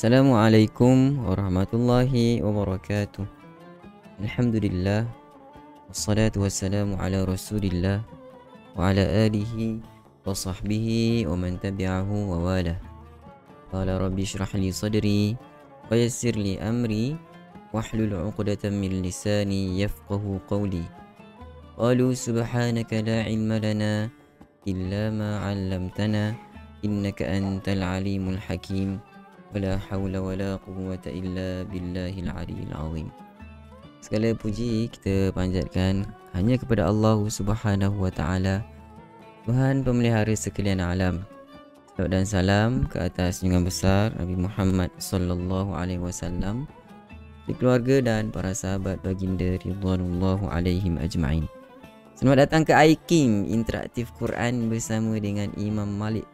Assalamualaikum warahmatullahi wabarakatuh. Alhamdulillah wassalatu wassalamu ala Rasulillah wa ala alihi wa sahbihi wa man tabi'ahu wa wala. Qala rabbi shrah li sadri wa yassir li amri wahlul 'uqdatam min lisani yafqahu qawli. Qalu subhanaka la ilma lana illa ma 'allamtana innaka antal alimul hakim. Wala hawla wala quwwata illa billahil aliyil azim. Segala puji kita panjatkan hanya kepada Allah Subhanahu wa taala, Tuhan pemelihara sekalian alam. Salawat dan salam ke atas junjungan besar Nabi Muhammad sallallahu alaihi wasallam, di keluarga dan para sahabat baginda ridwanullahu alaihim ajma'in. Selamat datang ke iKim Interaktif Quran bersama dengan Imam Malik.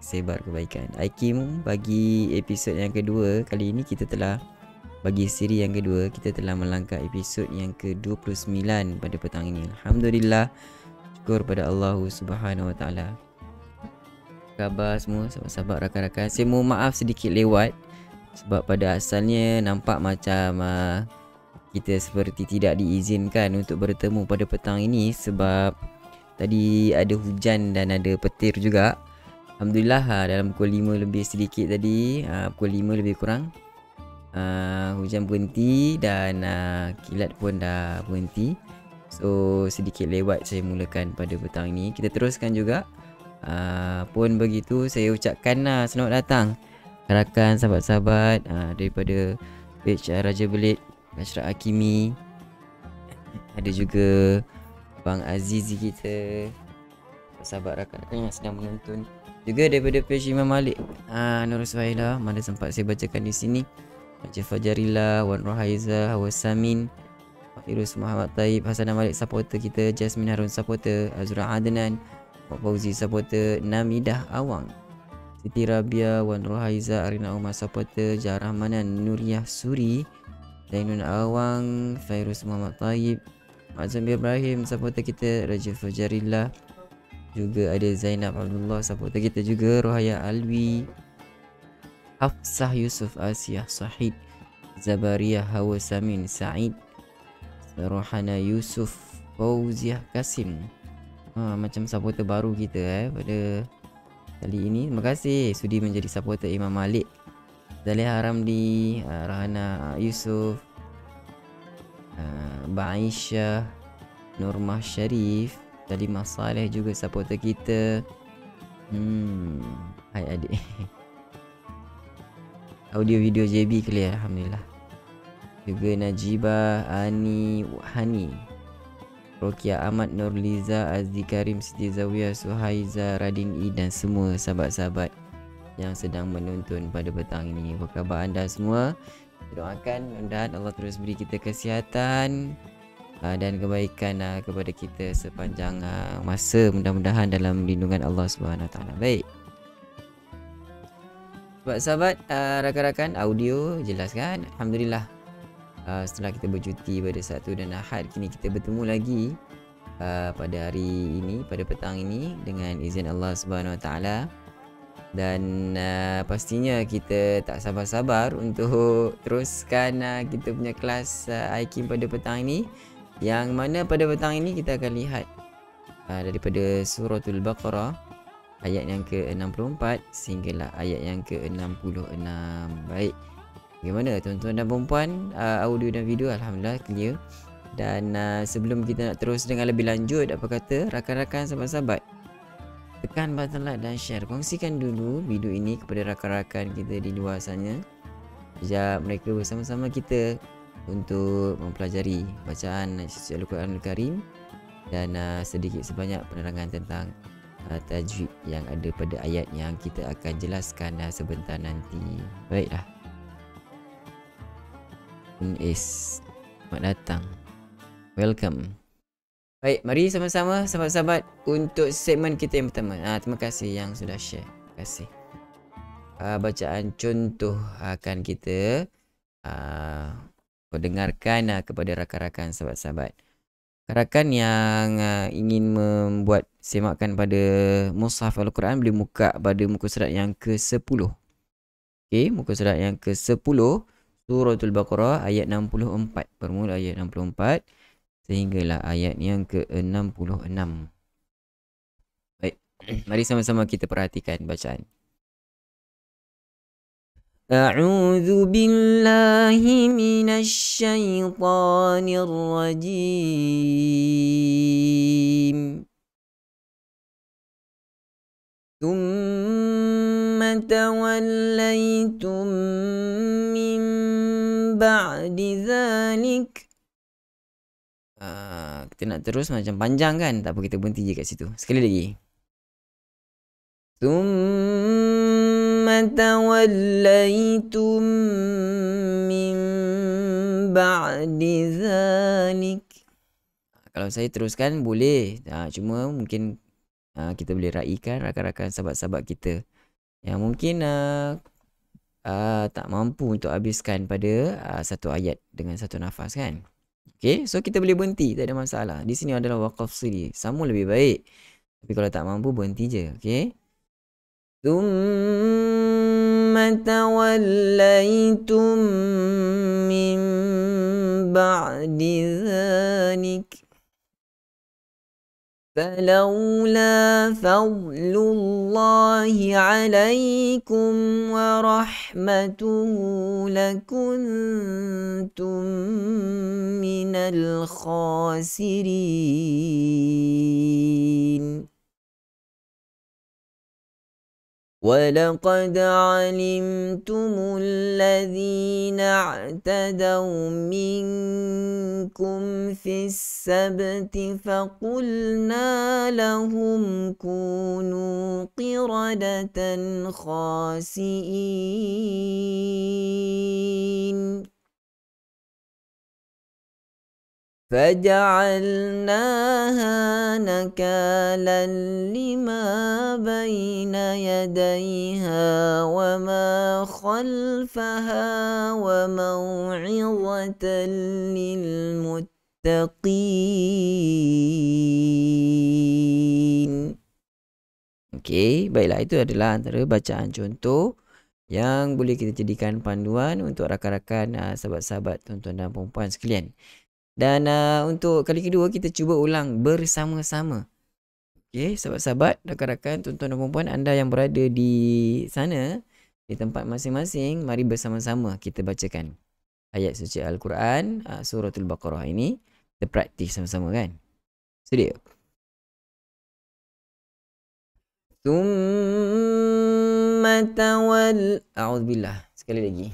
#sebar kebaikan. iKim bagi episod yang kedua. Kali ini kita telah bagi siri yang kedua, kita telah melangkah episod yang ke-29 pada petang ini. Alhamdulillah, syukur pada Allah Subhanahu wa taala. Khabar semua sahabat-sahabat, rakan-rakan. Saya mohon maaf sedikit lewat sebab pada asalnya nampak macam kita seperti tidak diizinkan untuk bertemu pada petang ini sebab tadi ada hujan dan ada petir juga. Alhamdulillah, dalam pukul 5 lebih sedikit tadi, pukul 5 lebih kurang, hujan berhenti dan kilat pun dah berhenti. So sedikit lewat saya mulakan pada petang ini. Kita teruskan juga. Pun begitu, saya ucapkan selamat datang rakan sahabat-sahabat daripada page Raja Belit, Ashraf Hakimi. Ada juga Bang Azizi kita, sahabat rakan-rakan yang sedang menonton. Juga daripada page Imam Malik, Nur Suhaila, mana sempat saya bacakan di sini. Raja Fajarila, Wan Rohaiza, Hawa Samin, Firuz Muhammad Taib, Hasanah Malik supporter kita, Jasmine Harun supporter, Azra Adnan, Pak Fauzi supporter, Namidah Awang, Siti Rabia, Wan Rohaiza, Arina Umar supporter, Jarah Manan, Nuriyah Suri, Zainun Awang, Firuz Muhammad Taib, Azam Ibrahim supporter kita, Raja Fajarila. Juga ada Zainab Abdullah supporter kita juga, Rohaya Alwi, Hafsah Yusuf Asiyah Sahid, Zabariyah Hawa Samin Said, Rohana Yusuf Fauziah Kasim. Macam supporter baru kita pada kali ini. Terima kasih sudi menjadi supporter Imam Malik. Zaliha Ramli, Rahana Yusuf, Ba'aisyah, Nurmah Syarif, Salimah Saleh juga supporter kita. Hai adik. Audio video JB clear, alhamdulillah. Juga Najibah, Ani, Hani, Rokia Ahmad, Nurliza, Azdi Karim, Siti Zawiyah, Suhaiza, Radin I dan semua sahabat-sahabat yang sedang menonton pada petang ini. Apa khabar anda semua? Doakan mudah-mudahan Allah terus beri kita kesihatan dan kebaikan kepada kita sepanjang masa, mudah-mudahan dalam lindungan Allah Subhanahu Wa Taala. Baik. Sahabat, rakan-rakan, audio jelas kan? Alhamdulillah. Setelah kita bercuti pada Sabtu dan Ahad, kini kita bertemu lagi pada hari ini, pada petang ini dengan izin Allah Subhanahu Wa Taala. Dan pastinya kita tak sabar-sabar untuk teruskan kita punya kelas iKim pada petang ini, yang mana pada petang ini kita akan lihat daripada suratul Baqarah ayat yang ke-64 sehinggalah ayat yang ke-66. Baik, bagaimana tuan-tuan dan puan-puan, audio dan video alhamdulillah clear. Dan sebelum kita nak terus dengan lebih lanjut, apa kata rakan-rakan, sahabat-sahabat, tekan button like dan share. Kongsikan dulu video ini kepada rakan-rakan kita di luar sana, ajak mereka bersama-sama kita untuk mempelajari bacaan suci Al-Quranul Karim dan sedikit sebanyak penerangan tentang tajwid yang ada pada ayat yang kita akan jelaskan sebentar nanti. Baiklah. Selamat datang. Welcome. Baik, mari sama-sama sahabat-sahabat untuk segmen kita yang pertama. Terima kasih yang sudah share. Terima kasih. Bacaan contoh akan kita dengarkan kepada rakan-rakan sahabat-sahabat. Rakan yang ingin membuat semakan pada mushaf Al-Quran boleh buka pada muka surat yang ke-10. Okey, muka surat yang ke-10 Suratul Baqarah ayat 64. Bermula ayat 64 sehinggalah ayat yang ke-66. Baik, mari sama-sama kita perhatikan bacaan. A'udzu billahi minasy syaithanir rajim. Tsumma tawallaytum min ba'di dzalik. Kita nak terus macam panjang kan? Tak apa, kita berhenti je kat situ. Sekali lagi. Tsumma tawallaytum min ba'di dzalik. Kalau saya teruskan boleh. Cuma mungkin kita boleh raikan rakan-rakan sahabat-sahabat kita yang mungkin tak mampu untuk habiskan pada satu ayat dengan satu nafas kan. Okay, so kita boleh berhenti, tak ada masalah. Di sini adalah waqaf siri, sama lebih baik. Tapi kalau tak mampu berhenti je, okay. Tsumma tawallaytum min ba'di dzalik. فلولا فضل الله عليكم ورحمته لكنتم من الخاسرين. ولقد علمتم الذين اعتدوا منكم في السبت فقلنا لهم كونوا قردة خاسئين فجعلناها نكالا لما بين يديها وما خلفها وموعظة للمتقين. Okey, baiklah, itu adalah antara bacaan contoh yang boleh kita jadikan panduan untuk rakan-rakan, sahabat-sahabat, tuan-tuan dan puan-puan sekalian. Dan untuk kali kedua kita cuba ulang bersama-sama. Okey, sahabat-sahabat, rakan-rakan, tuan-tuan dan puan-puan, anda yang berada di sana, di tempat masing-masing, mari bersama-sama kita bacakan ayat suci Al-Quran, Suratul Baqarah ini. Kita praktis sama-sama kan. Sedia? A'udzubillah. Sekali lagi.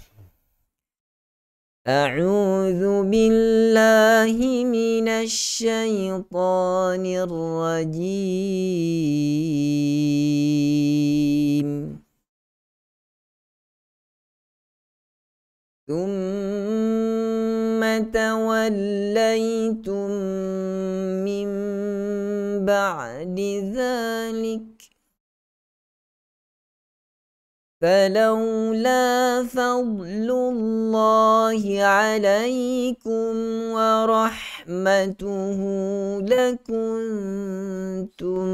أعوذ بالله من الشيطان الرجيم. ثم توليتم من بعد ذلك فلولا فضل الله عليكم ورحمته لكنتم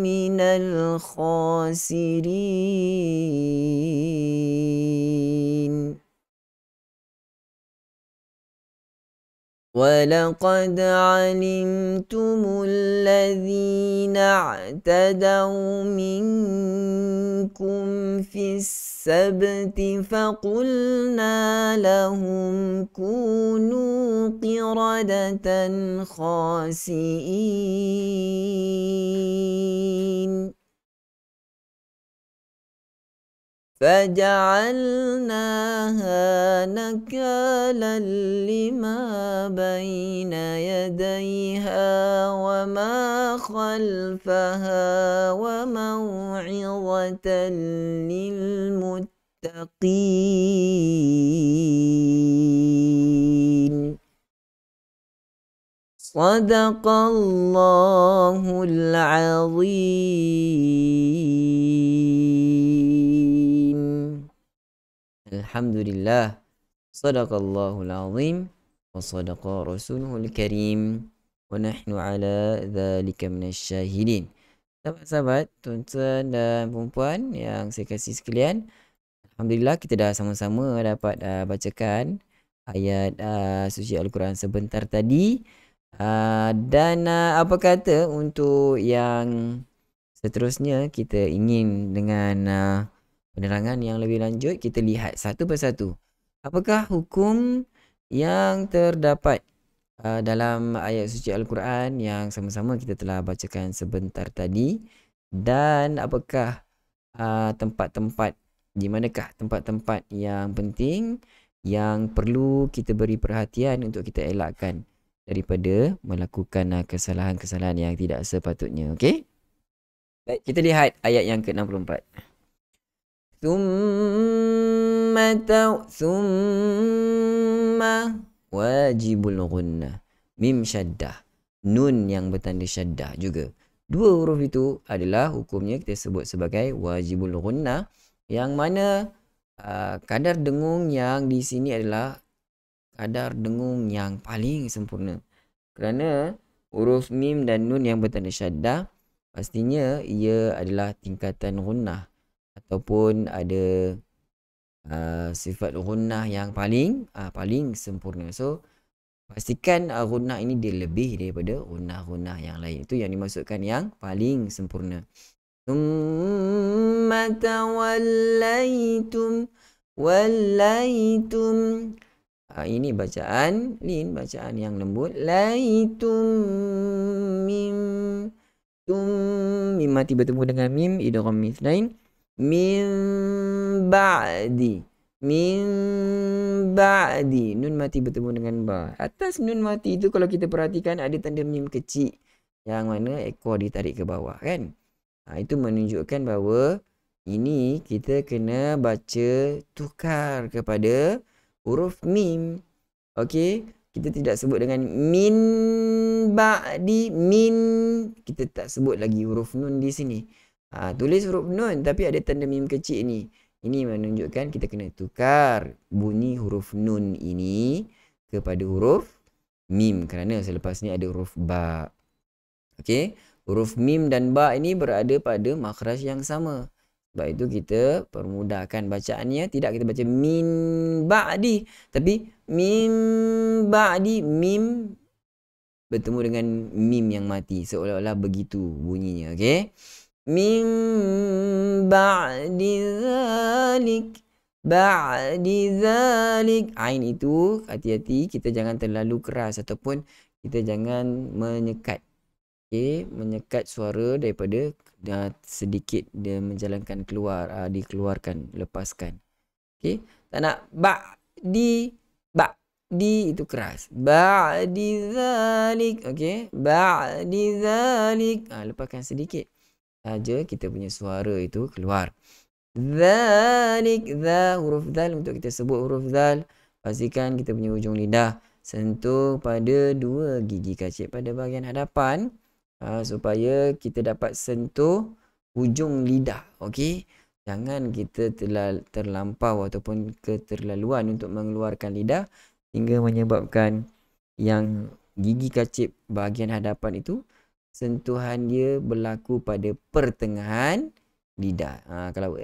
من الخاسرين. ولقد علمتم الذين اعتدوا منكم في السبت فقلنا لهم كونوا قردة خاسئين فجعلناها نكالا لما بين يديها وما خلفها وموعظة للمتقين. صدق الله العظيم. Alhamdulillah. Sadaqallahul azim wa sadaqa rasuluhul karim wa nahnu ala dhalika minasyahidin. Sahabat-sahabat, tuan-tuan dan puan-puan yang saya kasih sekalian, Alhamdulillah kita dah sama-sama dapat bacakan ayat suci Al-Quran sebentar tadi. Dan apa kata untuk yang seterusnya kita ingin dengan penerangan yang lebih lanjut, kita lihat satu persatu. Apakah hukum yang terdapat dalam ayat suci Al-Quran yang sama-sama kita telah bacakan sebentar tadi, dan apakah tempat-tempat, di manakah tempat-tempat yang penting yang perlu kita beri perhatian untuk kita elakkan daripada melakukan kesalahan-kesalahan yang tidak sepatutnya. Okey? Baik, kita lihat ayat yang ke-64. Thumma wajibul gunnah. Mim syaddah. Nun yang bertanda syaddah juga. Dua huruf itu adalah hukumnya kita sebut sebagai wajibul gunnah, yang mana kadar dengung yang di sini adalah kadar dengung yang paling sempurna. Kerana huruf mim dan nun yang bertanda syaddah, pastinya ia adalah tingkatan gunnah ataupun ada sifat gunnah yang paling sempurna. So pastikan gunnah ini dia lebih daripada gunnah-gunnah yang lain. Itu yang dimaksudkan yang paling sempurna. Tsumma tawallaitum wallaitum. Ini bacaan lin, bacaan yang lembut. Laitum mim. Mim mati bertemu dengan mim, idgham mithnain. Min ba'di. Min ba'di. Nun mati bertemu dengan ba. Atas nun mati itu kalau kita perhatikan ada tanda mim kecil, yang mana ekor ditarik ke bawah kan. Itu menunjukkan bahawa ini kita kena baca tukar kepada huruf mim. Okey, kita tidak sebut dengan min ba'di min. Kita tak sebut lagi huruf nun di sini. Tulis huruf nun tapi ada tanda mim kecil ni. Ini menunjukkan kita kena tukar bunyi huruf nun ini kepada huruf mim, kerana selepas ni ada huruf ba. Okey, huruf mim dan ba ini berada pada makhraj yang sama. Sebab itu kita permudahkan bacaannya. Tidak kita baca min ba'di, tapi min ba'di, mim bertemu dengan mim yang mati, seolah-olah begitu bunyinya. Okey, min ba'di zalik. Ba'di zalik. Ain itu hati-hati, kita jangan terlalu keras ataupun kita jangan menyekat. Okey, menyekat suara daripada sedikit dia menjalankan keluar, dikeluarkan, lepaskan. Okey, tak nak ba'di itu keras. Ba'di zalik. Okey, ba'di zalik. Lepaskan sedikit saja kita punya suara itu keluar. Zalik, huruf zal. Untuk kita sebut huruf zal, pastikan kita punya hujung lidah sentuh pada dua gigi kacip pada bahagian hadapan, supaya kita dapat sentuh hujung lidah. Okey, jangan kita terlampau ataupun keterlaluan untuk mengeluarkan lidah hingga menyebabkan yang gigi kacip bahagian hadapan itu sentuhan dia berlaku pada pertengahan lidah. Kalau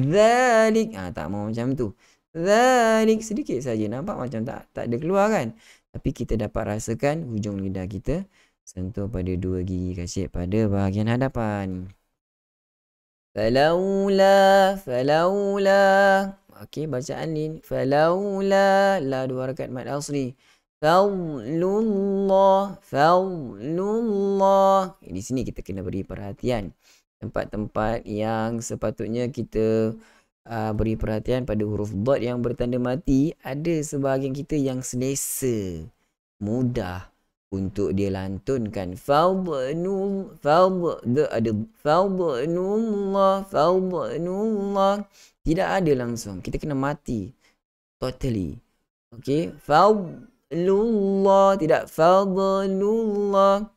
zalik, tak mau macam tu. Zalik sedikit saja, nampak macam tak ada keluar kan, tapi kita dapat rasakan hujung lidah kita sentuh pada dua gigi kacip pada bahagian hadapan. Falaula. Okey, bacaan lin. Falaula, la dua harakat mad asli. Fadlullah. Di sini kita kena beri perhatian. Tempat-tempat yang sepatutnya kita beri perhatian pada huruf dot yang bertanda mati, ada sebahagian kita yang selesa, mudah untuk dia lantunkan. Fadlullah. Tidak ada langsung. Kita kena mati totally. Okey, fadlullah, tidak fadlullah.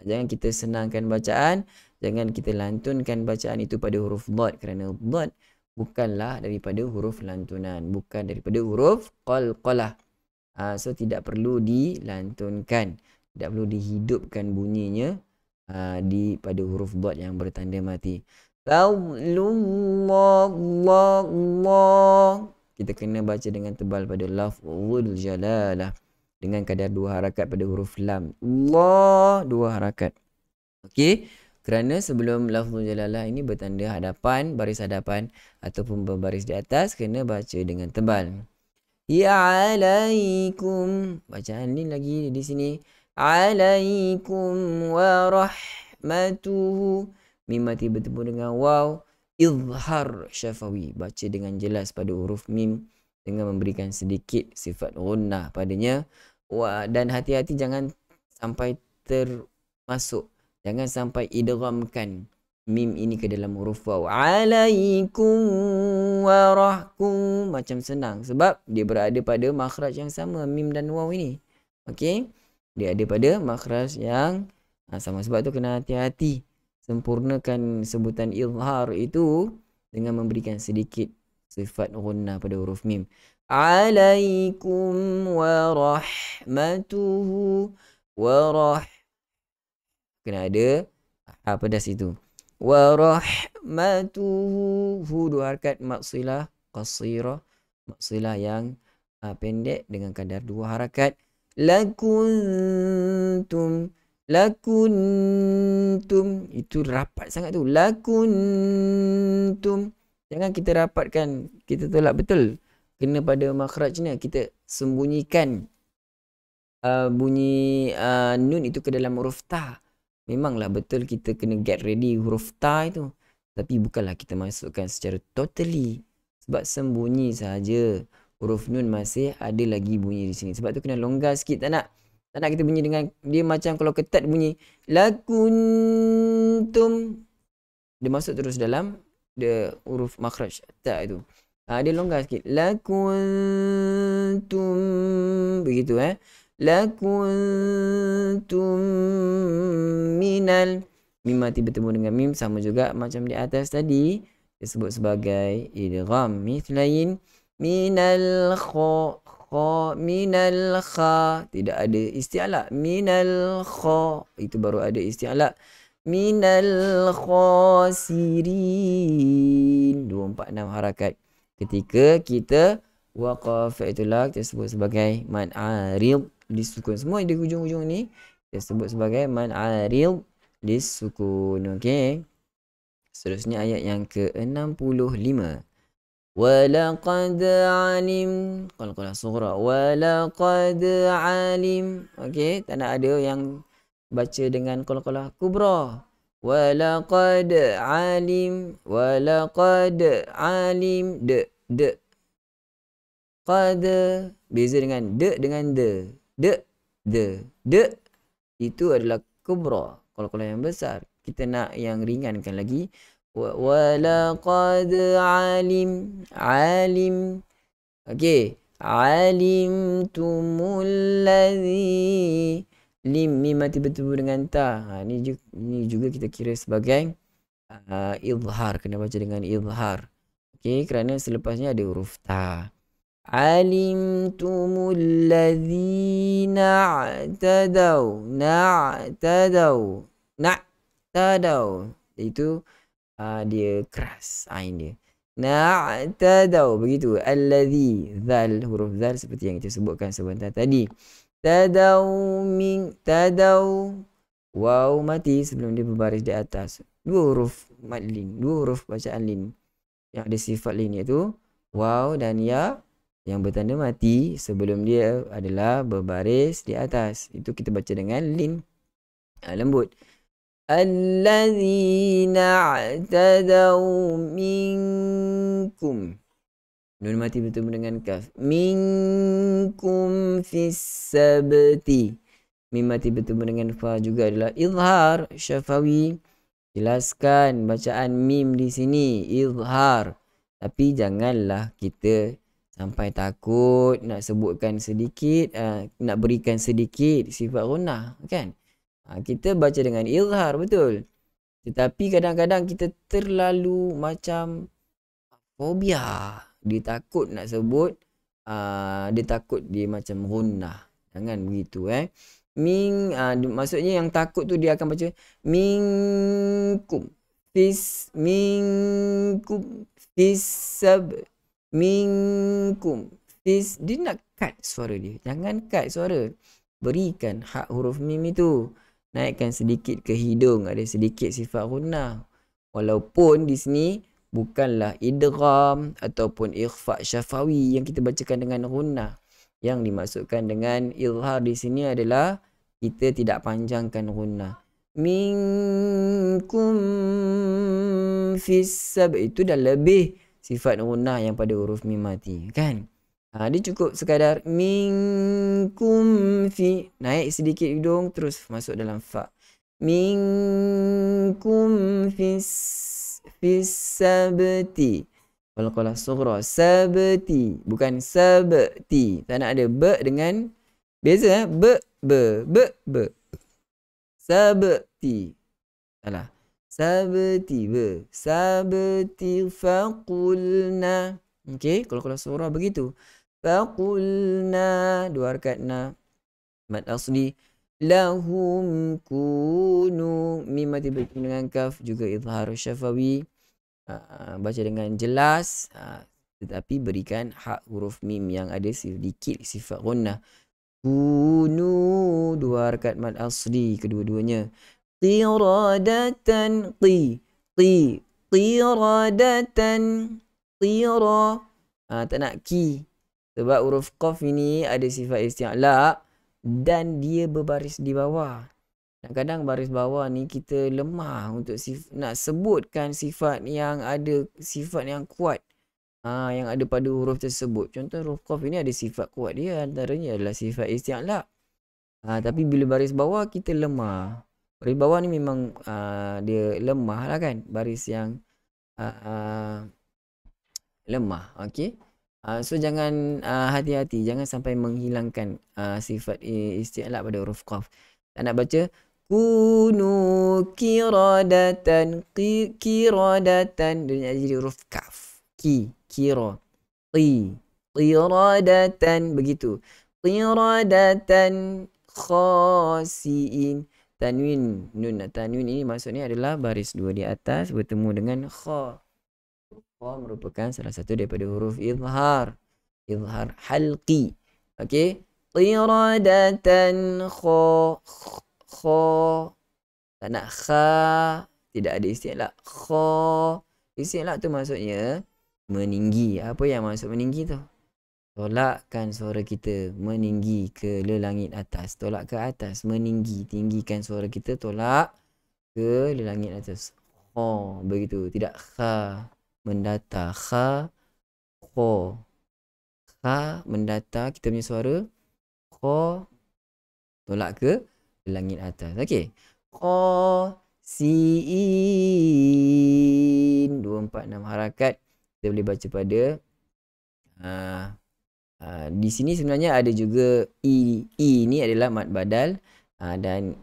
Jangan kita senangkan bacaan, jangan kita lantunkan bacaan itu pada huruf dot, kerana dot bukanlah daripada huruf lantunan, bukan daripada huruf qalqalah. So tidak perlu dilantunkan, tidak perlu dihidupkan bunyinya pada huruf dot yang bertanda mati. Fadlullah, Allah. Kita kena baca dengan tebal pada lafzul jalalah dengan kadar 2 harakat pada huruf lam. Allah 2 harakat. Okey, kerana sebelum lafzul jalalah ini bertanda hadapan, baris hadapan ataupun berbaris di atas, kena baca dengan tebal. Ya alaikum, bacaan ni lagi di sini. Alaikum wa rahmatuhu. Mim mati bertemu dengan waw. Izhar syafawi, baca dengan jelas pada huruf mim dengan memberikan sedikit sifat gunnah padanya. Dan hati-hati jangan sampai termasuk, jangan sampai idghamkan mim ini ke dalam huruf waw. Alaikum warahkum, macam senang sebab dia berada pada makhraj yang sama, mim dan waw ini. Okey, dia ada pada makhraj yang sama, sebab tu kena hati-hati. Sempurnakan sebutan izhar itu dengan memberikan sedikit sifat gunnah pada huruf mim. Alaikum warahmatuhu, kena ada pedas itu. Warahmatuhu, hu 2 harakat, maksilah qasirah, maksilah yang pendek dengan kadar 2 harakat. Lakuntum, lakuntum, itu rapat sangat tu. Lakuntum, jangan kita rapatkan, kita tolak betul. Kena pada makhrajnya, kita sembunyikan bunyi nun itu ke dalam huruf ta. Memanglah betul kita kena get ready huruf ta itu, tapi bukanlah kita masukkan secara totally, sebab sembunyi saja. Huruf nun masih ada lagi bunyi di sini, sebab tu kena longgar sikit. Tak nak kita bunyi dengan dia macam kalau ketat bunyi lakuntum, dia masuk terus dalam huruf makhraj ta itu. Dia longgar sikit, lakuntum, begitu lakuntum minal, mim mati bertemu dengan mim, sama juga macam di atas tadi, disebut sebagai idgham mithlain. Minal kha, minal kha, tidak ada isti'la. Minal kha, itu baru ada isti'la. Minal khasirin, 246 harakat. Ketika kita waqaf, itulah kita sebut sebagai mad arid disukun. Semua di hujung-hujung ni kita sebut sebagai mad arid disukun. Okey, seterusnya ayat yang ke-65. Walaqad alim, qalqalah sughra, walaqad alim. Okey, tak nak ada yang baca dengan qalqalah kubra. Walaqad alim, walaqad alim, de qad, beza dengan dengan de itu adalah kubra, qalqalah yang besar. Kita nak yang ringankan lagi. Walaqad alim, alim. Okey, alimtumul ladzi, lim mim mati bertemu dengan ta. Ni juga kita kira sebagai izhar, kena baca dengan izhar. Okey, kerana selepasnya ada huruf ta. Alimtumul ladzina i'tadaw, na'tadaw, itu dia keras ain dia. Na'tadaw, begitu. Alladzi, zal, huruf zal seperti yang kita sebutkan sebentar tadi. Tadaw min, tadaw, waw mati sebelum dia berbaris di atas. 2 huruf mad lin, 2 huruf bacaan lin yang ada sifat lin, iaitu waw dan ya yang bertanda mati sebelum dia adalah berbaris di atas. Itu kita baca dengan lin, lembut. Alladzina i'tadaw minkum, nun mati bertemu dengan kaf. Minkum fis sabti, mim mati bertemu dengan fa juga adalah izhar syafawi. Jelaskan bacaan mim di sini, izhar. Tapi janganlah kita sampai takut nak sebutkan sedikit, nak berikan sedikit sifat gunnah, kan? Kita baca dengan izhar, betul. Tetapi kadang-kadang kita terlalu macam fobia. Dia takut nak sebut, dia takut dia macam gunnah. Jangan begitu. Maksudnya yang takut tu dia akan baca minkum. minkum, minkum, dia nak cut suara dia. Jangan cut suara. Berikan hak huruf mim itu. Naikkan sedikit ke hidung. Ada sedikit sifat gunnah. Walaupun di sini bukanlah idgham ataupun ikhfa syafawi yang kita bacakan dengan gunnah. Yang dimaksudkan dengan izhar di sini adalah kita tidak panjangkan gunnah. Minkum fis-sab, itu dah lebih sifat gunnah yang pada huruf mim mati, kan? Dia cukup sekadar minkum fi, naik sedikit hidung terus masuk dalam fa. Minkum fis-sabti. Qalqalah sughra, sabti, bukan sabti. Tak nak ada be dengan beza, be. Sabti. Salah. Sabti be. Sabti faqulna. Okey, kalau surah begitu. Faqulna, dua harakat na. Mad asli. Lahum kunu. Mim mati bertemu dengan kaf, juga izhar syafawi. Baca dengan jelas, tetapi berikan hak huruf mim yang ada sedikit sifat gunnah. Kunu, dua harakat mad asli kedua-duanya. Qiradatan, qiradatan, qira. Tak nak ki, sebab huruf qaf ini ada sifat isti'la dan dia berbaris di bawah. Kadang-kadang baris bawah ni kita lemah untuk nak sebutkan sifat yang ada, sifat yang kuat yang ada pada huruf tersebut. Contoh huruf qaf ini ada sifat kuat dia, antaranya adalah sifat isti'la. Tapi bila baris bawah kita lemah. Baris bawah ni memang dia lemah lah kan, baris yang lemah. Okey. So jangan hati-hati, jangan sampai menghilangkan sifat isti'la pada huruf qaf. Tak nak baca kunu kiradatan, kiradatan, dia jadi huruf kaf. Kira, qiradatan, begitu. Qiradatan khasiin. Tanwin, nun tanwin ini maksudnya adalah baris dua di atas bertemu dengan kha. Kha merupakan salah satu daripada huruf izhar. Izhar halqi. Okey. Qiradatan kha. Tak nak kha, tidak ada isti'la. Kha. Isti'la tu maksudnya meninggi. Apa yang maksud meninggi tu? Tolakkan suara kita meninggi ke langit atas. Tolak ke atas, meninggi. Tinggikan suara kita, tolak ke langit atas. Kha, begitu. Tidak kha, mendata. Kha, kha. Kha, mendata. Kita punya suara. Kha, tolak ke langit atas. Okey. Kha, siin. 2, 4, 6 harakat. Kita boleh baca pada di sini sebenarnya ada juga i. I ni adalah mad badal dan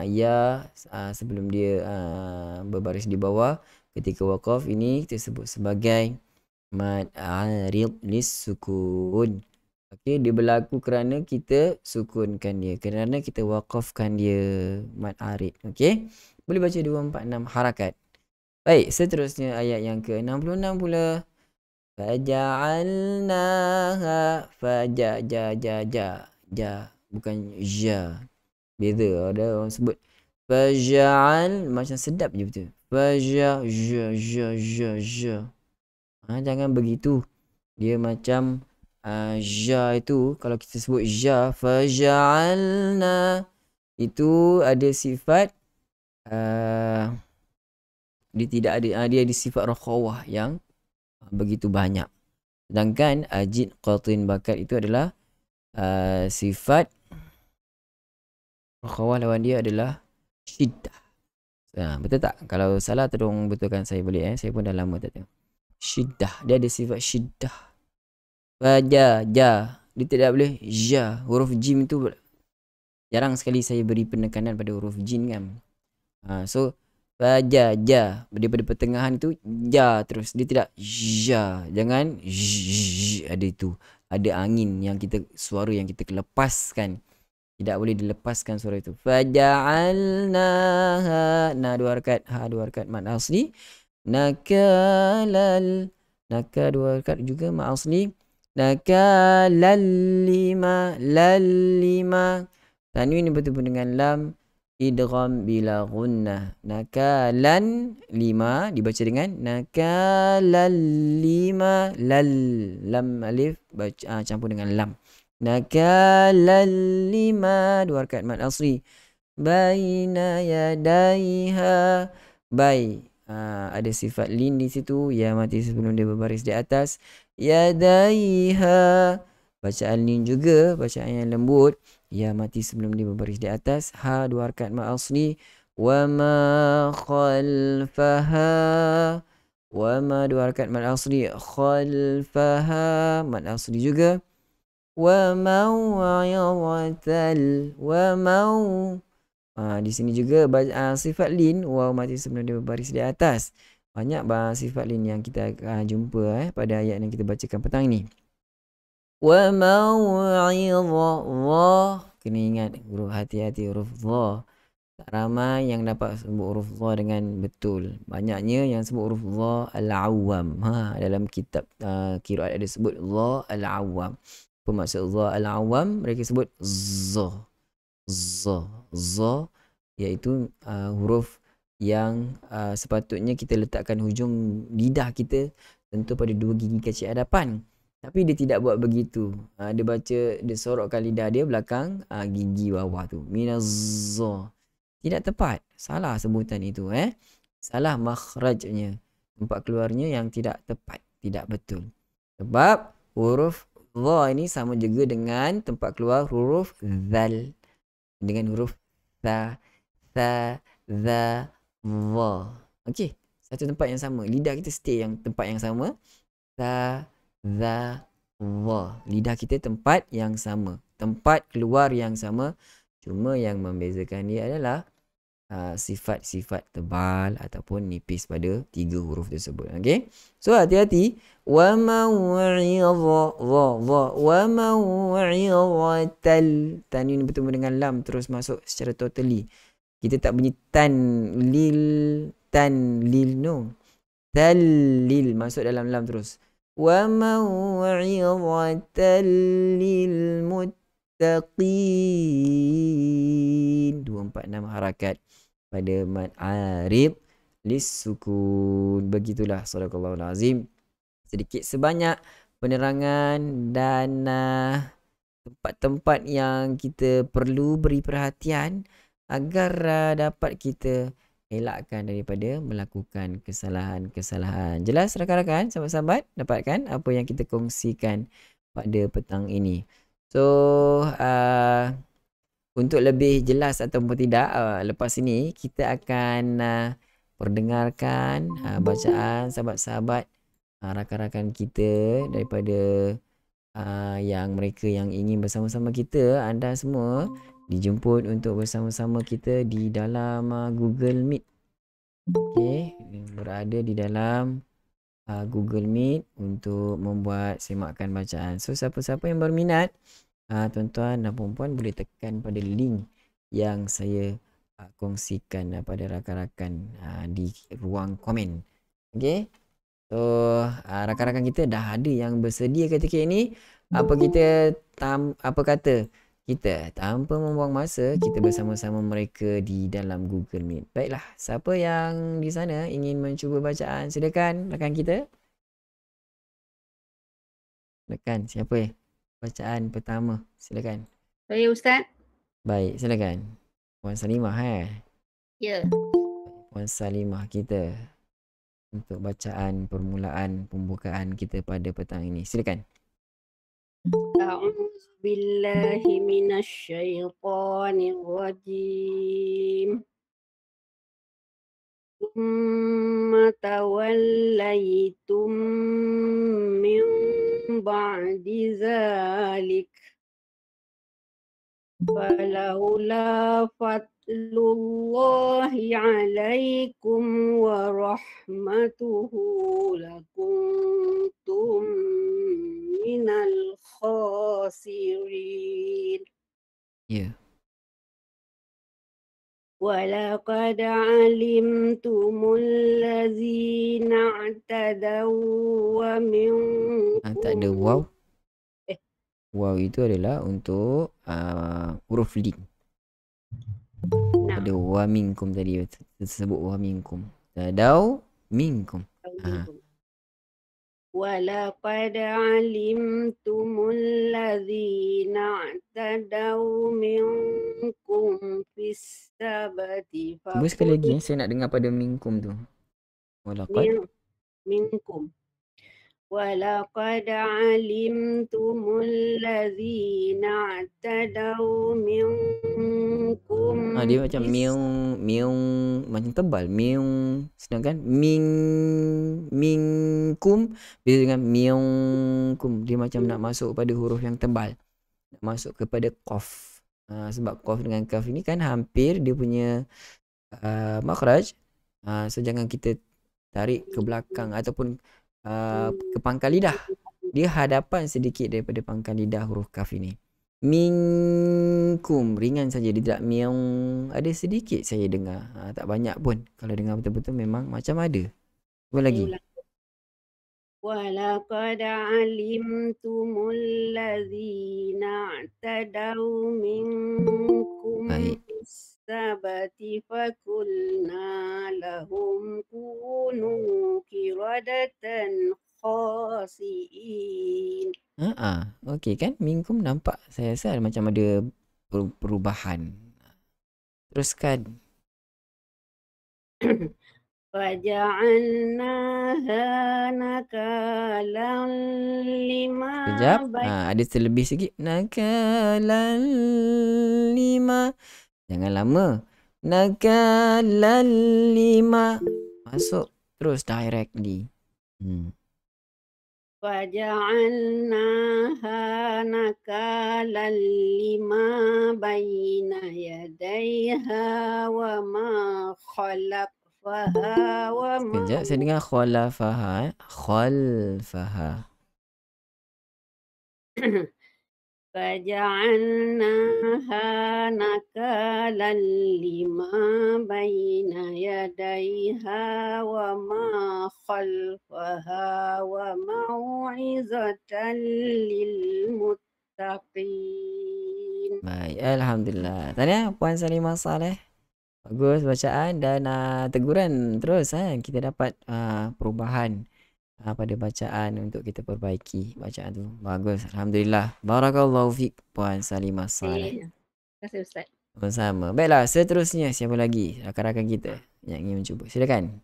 ya sebelum dia berbaris di bawah ketika waqaf ini kita sebut sebagai mad arid lis sukun. Okey, dia berlaku kerana kita sukunkan dia, kerana kita waqafkan dia, mad arid. Okey, boleh baca 2, 4, 6 harakat. Baik, seterusnya ayat yang ke-66 pula. Faja'alnaha, ja, bukan ja. Beza, ada orang sebut faja'al macam sedap je betul. Ja. Jangan begitu. Dia macam ja itu, kalau kita sebut ja, faja'alna, itu ada sifat dia tidak ada, dia ada sifat rakhawah yang begitu banyak. Sedangkan ajid qatin bakat itu adalah sifat rakhawah, lawan dia adalah syiddah. Betul tak? Kalau salah tolong betulkan saya boleh. Saya pun dah lama tak tengok. Syiddah, dia ada sifat syiddah. Faja, ja, dia tidak boleh ja. Huruf jim tu jarang sekali saya beri penekanan pada huruf jim kan. So faja, ja, daripada pertengahan tu ja terus, dia tidak ja. Jangan ada itu, ada angin yang kita, suara yang kita lepaskan, Tidak boleh dilepaskan suara itu. Faja'alnaha, na dua harakat, ha dua harakat mad asli. Nakalal, naka dua harakat juga mad asli. Nakalal lima, lal lima. Tanwin bertemu dengan lam, idgham bila gunnah. Nakalan lima dibaca dengan nakalan lima, lal lam alif baca campur dengan lam. Nakalan lima, dua harakat mad asli. Baina yadaiha, bai ada sifat lin di situ, ya mati sebelum dia berbaris di atas. Yadaiha, bacaan lin juga, bacaan yang lembut, ya mati sebelum dia berbaris di atas. Ha dua harakat mad asli. Wa ma khalfaha, wa ma dua harakat mad asli. Khalfaha mad asli juga. Wa mau'izatal, wa mau, di sini juga sifat lin, waw mati sebelum dia berbaris di atas. Banyak sifat lin yang kita jumpa pada ayat yang kita bacakan petang ini. Wa mau'izah, kena ingat huruf, hati-hati huruf dha. Tak ramai yang dapat sebut huruf dha dengan betul. Banyaknya yang sebut huruf dha al-awwam. Dalam kitab qiraat ada sebut dha al-awwam. Apa maksud dha al-awwam? Mereka sebut za. Za iaitu huruf yang sepatutnya kita letakkan hujung lidah kita tentu pada dua gigi kecil hadapan. Tapi dia tidak buat begitu. Dia baca, dia sorokkan lidah dia belakang gigi bawah tu. Minazza. Tidak tepat. Salah sebutan itu. Salah makhrajnya. Tempat keluarnya yang tidak tepat. Tidak betul. Sebab huruf dha ini sama juga dengan tempat keluar huruf zal. Dengan huruf tha, tha, za, dha. Okey. Satu tempat yang sama. Lidah kita stay yang tempat yang sama. Tha, za, dha. Lidah kita tempat yang sama. Tempat keluar yang sama. Cuma yang membezakan dia adalah sifat-sifat tebal ataupun nipis pada tiga huruf tersebut. Okey. So hati-hati. Wa mau'izah, wa mau'izatal. Tanwin bertemu dengan lam terus masuk secara totally. Kita tak bunyi tan lil no. Talil masuk dalam lam terus. Wa mau'izatal lil muttaqin. 246 harakat pada mad arid lis sukun. Begitulah sadaqallahul azim. Sedikit sebanyak penerangan dan tempat-tempat yang kita perlu beri perhatian agar dapat kita elakkan daripada melakukan kesalahan-kesalahan. Jelas rakan-rakan, sahabat-sahabat, dapatkan apa yang kita kongsikan pada petang ini. So, untuk lebih jelas ataupun tidak, lepas ini kita akan perdengarkan bacaan sahabat-sahabat, rakan-rakan kita daripada yang mereka yang ingin bersama-sama kita. Anda semua dijemput untuk bersama-sama kita di dalam Google Meet. Okey, berada di dalam Google Meet untuk membuat semakan bacaan. So siapa-siapa yang berminat, tuan-tuan dan puan-puan boleh tekan pada link yang saya kongsikan pada rakan-rakan di ruang komen. Okey. So rakan-rakan kita dah ada yang bersedia ketika ini. Apa kata kita tanpa membuang masa, kita bersama-sama mereka di dalam Google Meet. Baiklah, siapa yang di sana ingin mencuba bacaan, silakan rakan kita. Silakan, siapa bacaan pertama? Silakan. Saya Ustaz. Baik, silakan. Puan Salimah Ya. Puan Salimah kita untuk bacaan permulaan pembukaan kita pada petang ini. Silakan. A'udzu billahi minasyaitonir rajim. Tsumma tawallaytum min ba'di zalik. Falaula fadlullahi alaikum wa rahmatuhu lakuntum minal khasirin. Ya. ولقد علمتم الذين اعتدوا Tak ada ومنكم waw. Waw itu adalah untuk huruf lin. Ada wa minkum tadi, tersebut wa minkum. Tadaw minkum. ولقد علمتم الذين اعتدوا منكم في السبت Cuba sekali lagi, saya nak dengar pada minkum tu. Walaqad منكم ولقد علمتم الذين اعتدوا منكم dia macam miung macam tebal sedangkan minkum beza dengan miungkum, dia macam nak masuk pada huruf yang tebal, nak masuk kepada qaf. Sebab qaf dengan kaf ini kan hampir dia punya makhraj, so jangan kita tarik ke belakang ataupun ke pangkal lidah, dia hadapan sedikit daripada pangkal lidah huruf kaf ini. Minkum ringan saja, dia tidak miung, ada sedikit saya dengar, tak banyak pun. Kalau dengar betul-betul memang macam ada. Cuba lagi. ولقد علمتم الذين اعتدوا منكم في السبت فقلنا لهم كونوا قردة خاسئين. Okey kan, minkum nampak saya rasa macam ada perubahan. Teruskan. Faja'alnaha nakalan lima. Sekejap, ada terlebih sikit. Nakalan lima. Jangan lama. Nakalan lima. Masuk terus directly. Faja'alnaha nakalan lima baina yadayha wa ma khalfaha wa ma. Sekejap, saya dengar khalafaha. Khalfaha. Faja'alnaha nakalan lima baina yadayha wa ma khalfaha wa mau'izatan lil muttaqin. Baik, alhamdulillah. Tahniah Puan Salimah Saleh. Bagus bacaan dan teguran terus kita dapat perubahan pada bacaan untuk kita perbaiki bacaan tu. Bagus, alhamdulillah. Barakallahu fiik Puan Salimah Saleh. Terima kasih Ustaz. Sama-sama. Baiklah, seterusnya siapa lagi rakan-rakan kita yang ingin mencuba? Silakan.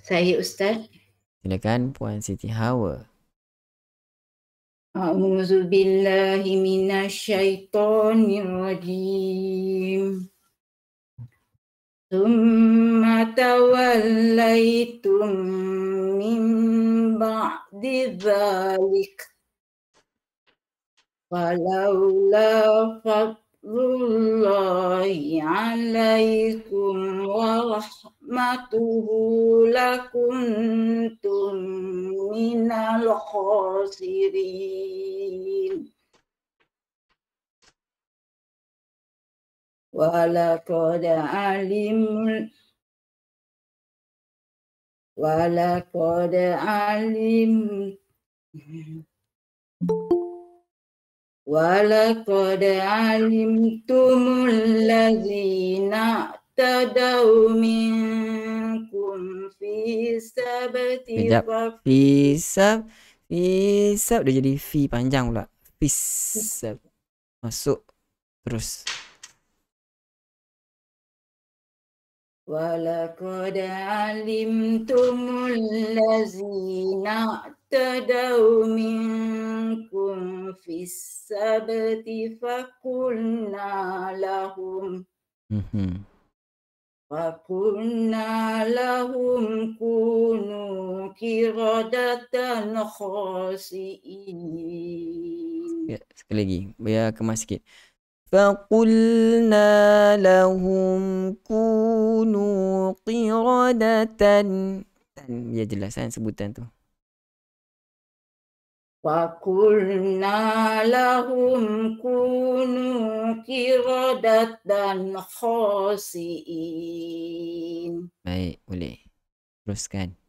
Saya Ustaz. Silakan Puan Siti Hawa. A'udzu billahi minasyaitonir rajim. Tsumma tawallaitum min ba'di dzalik. Walaula fadlullahi 'alaikum wa rahmatuhu lakuntum minal khasirin. Walaqad alimtumul ladzina tadaw minkum fi sabti. Fisab dia jadi fi panjang pula. Fisab masuk terus. Walaqad alimtumul ladzina tadaw minkum fis sabti fakulna lahum kunu qiradatan khasi'in. Ya, sekali lagi, biar kemas sikit. فَقُلْنَا لَهُمْ كُونُوا قِرَدَةً. Ya jelas sebutan tu. Fakulna lahum kunu qiradatan khasiin. Baik, boleh. Teruskan.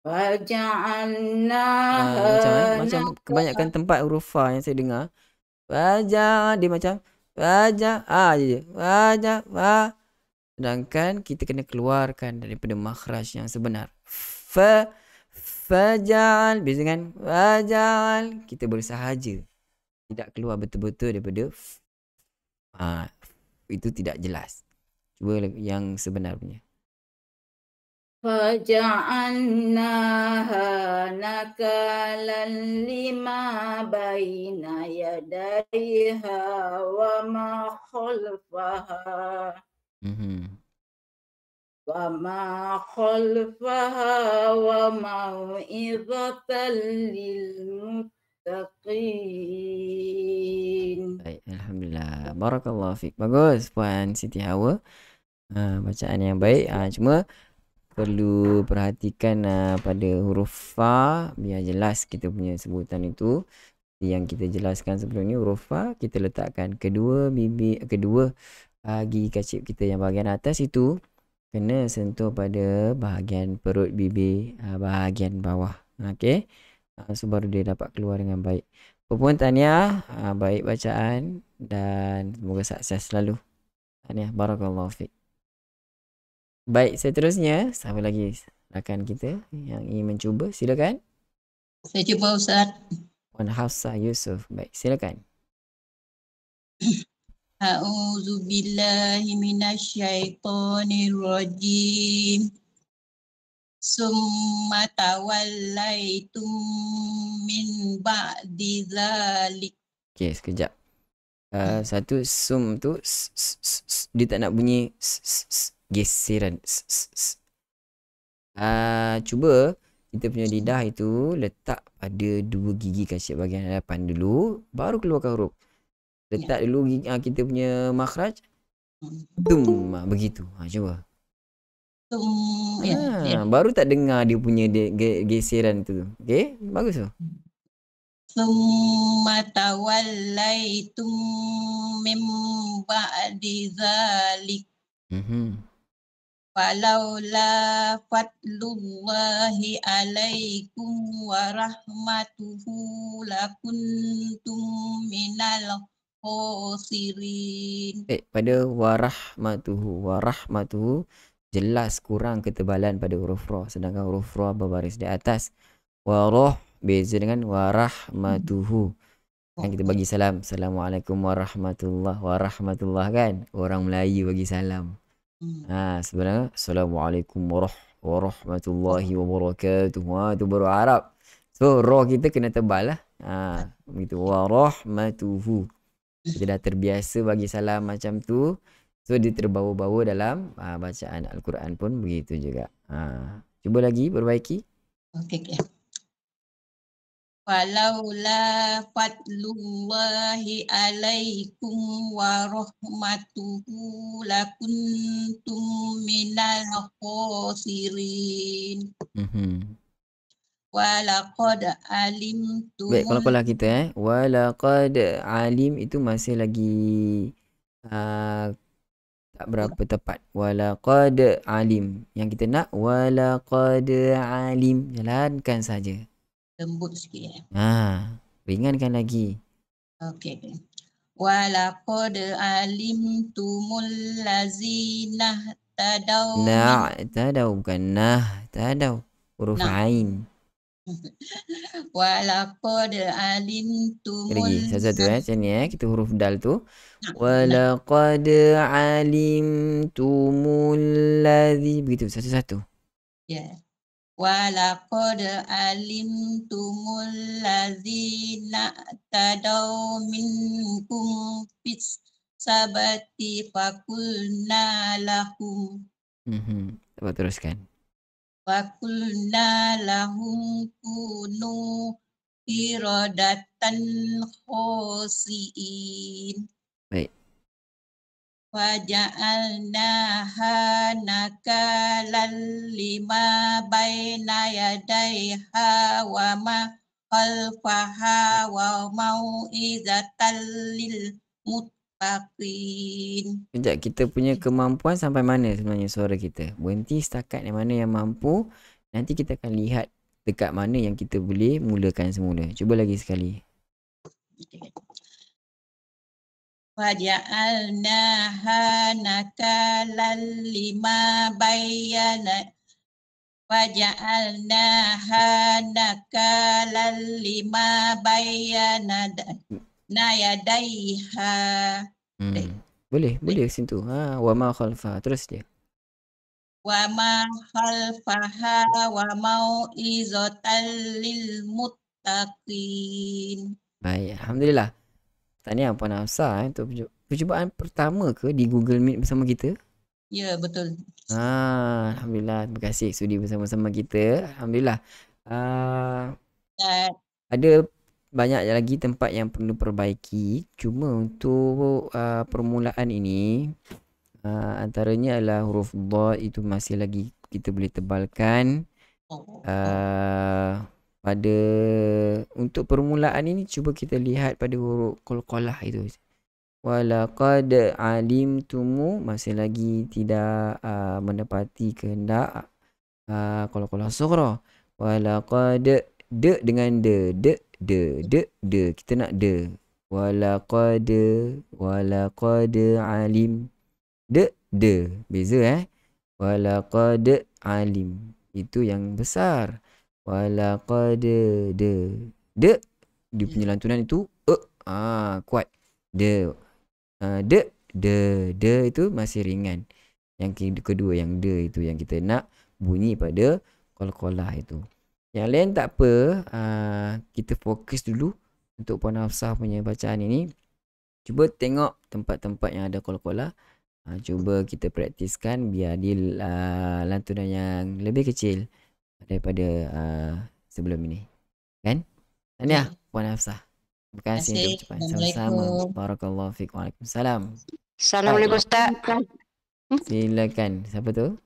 Faja'alnaha Macam kebanyakan tempat huruf fa yang saya dengar. Faja, dia macam faja je. Faja, fa. Sedangkan kita kena keluarkan daripada makhraj yang sebenar. Faja'al. Biasa kan? Faja'al. Kita bersahaja. Tidak keluar betul-betul daripada itu tidak jelas. Cuba yang sebenar punya. Faja'alnaha nakalan lima baina yadaiha wa ma khalfaha. Wa ma khalfaha wa mau'izatan lil muttaqin. Baik, alhamdulillah. Barakallahu fiik. Bagus Puan Siti Hawa. Bacaan yang baik. Cuma perlu perhatikan pada huruf fa biar jelas kita punya sebutan itu. Yang kita jelaskan sebelum ni, huruf fa kita letakkan kedua gigi kacip kita yang bahagian atas itu kena sentuh pada bahagian perut bibir bahagian bawah. Okey. So baru dia dapat keluar dengan baik. Puan tahniah, baik bacaan dan semoga sukses selalu. Tahniah, barakallahu fiik. Baik, seterusnya siapa lagi rakan kita yang ingin mencuba? Silakan. Saya cuba Ustaz. Puan Hafsah Yusof. Baik, silakan. A'udzu billahi minasyaitonir rajim. Summa tawallaitum min ba'di dzalik. Okey, sekejap. Satu sum tu dia tak nak bunyi geseran. Cuba kita punya lidah itu letak pada dua gigi kacip bahagian hadapan dulu, baru keluarkan huruf. Letak dulu kita punya makhraj. Tum, begitu. Cuba. Baru tak dengar dia punya geseran tu. Okey, bagus tu. Summa tawallaitum min ba'di dzalik. Falaula fadlullahi alaikum wa rahmatuhu lakuntum minal khosirin. Pada warahmatuhu jelas kurang ketebalan pada huruf ra, sedangkan huruf ra berbaris di atas. Warah beza dengan warahmatuhu. Kan kita bagi salam, Assalamualaikum warahmatullah kan, orang Melayu bagi salam. Sebenarnya Assalamualaikum warahmatullahi wabarakatuh. Itu baru Arab. So ra kita kena tebal lah. Begitu, warahmatuhu. Kita dah terbiasa bagi salam macam tu, so dia terbawa-bawa dalam bacaan Al-Quran pun begitu juga. Cuba lagi perbaiki. Okey. Falaula fadlullahi alaikum wa rahmatuhu lakuntum minal khosirin. Walaqad alimtum. Baik, pelan-pelan kita walaqad alim itu masih lagi tak berapa tepat. Walaqad alim. Yang kita nak walaqad alim. Jalankan saja. Lembut sikit ringankan lagi. Okey. Walaqad alimtumul lazina tadaw. Tadaw bukan tadaw. Huruf ain. Walaqad alimtumul. Lagi satu-satu macam ni kita huruf dal tu. Walaqad alimtumul ladzi, begitu satu-satu. Ya. Walaqad alimtumul ladzina tadaw minkum fis sabati fakulna lahum. Coba teruskan. Fakulna lahum kunu qiradatan khasiin. Baik. Waja'alnaha nakalan lima baina yadaiha wa ma khalfaha wa mau'izatan lil muttaqin. Sekejap, kita punya kemampuan sampai mana sebenarnya suara kita? Berhenti setakat yang mana yang mampu. Nanti kita akan lihat dekat mana yang kita boleh mulakan semula. Cuba lagi sekali. Waja'alnaha nakalan lima bayyana yadaiha. Boleh sentuh. Wa ma khalfa. Terus dia. Wa ma khalfaha wa mau'izatan lil muttaqin. Baik, alhamdulillah. Tahniah Puan Hafsah untuk percubaan pertama ke di Google Meet bersama kita? Ya, betul. Alhamdulillah, terima kasih sudi bersama-sama kita. Alhamdulillah. Ada banyak lagi tempat yang perlu perbaiki. Cuma untuk permulaan ini, antaranya adalah huruf dha itu masih lagi kita boleh tebalkan. Pada untuk permulaan ini cuba kita lihat pada huruf qalqalah itu. Walaqad alimtumu masih lagi tidak mendapati kehendak qalqalah sughra. Walaqad dengan de kita nak de. Walaqad alim de beza walaqad alim itu yang besar. Walaqad de dia punya lantunan itu kuat. De itu masih ringan. Yang kedua yang de itu yang kita nak bunyi pada qalqalah itu. Yang lain tak apa, kita fokus dulu untuk Puan Hafsah punya bacaan ini. Cuba tengok tempat-tempat yang ada qalqalah. Cuba kita praktiskan biar dia lantunan yang lebih kecil daripada sebelum ini. Kan? Tahniah Puan Hafsah. Terima kasih untuk ucapan sama-sama. Barakallahu fiik. Waalaikumsalam. Assalamualaikum Ustaz. Silakan. Siapa tu?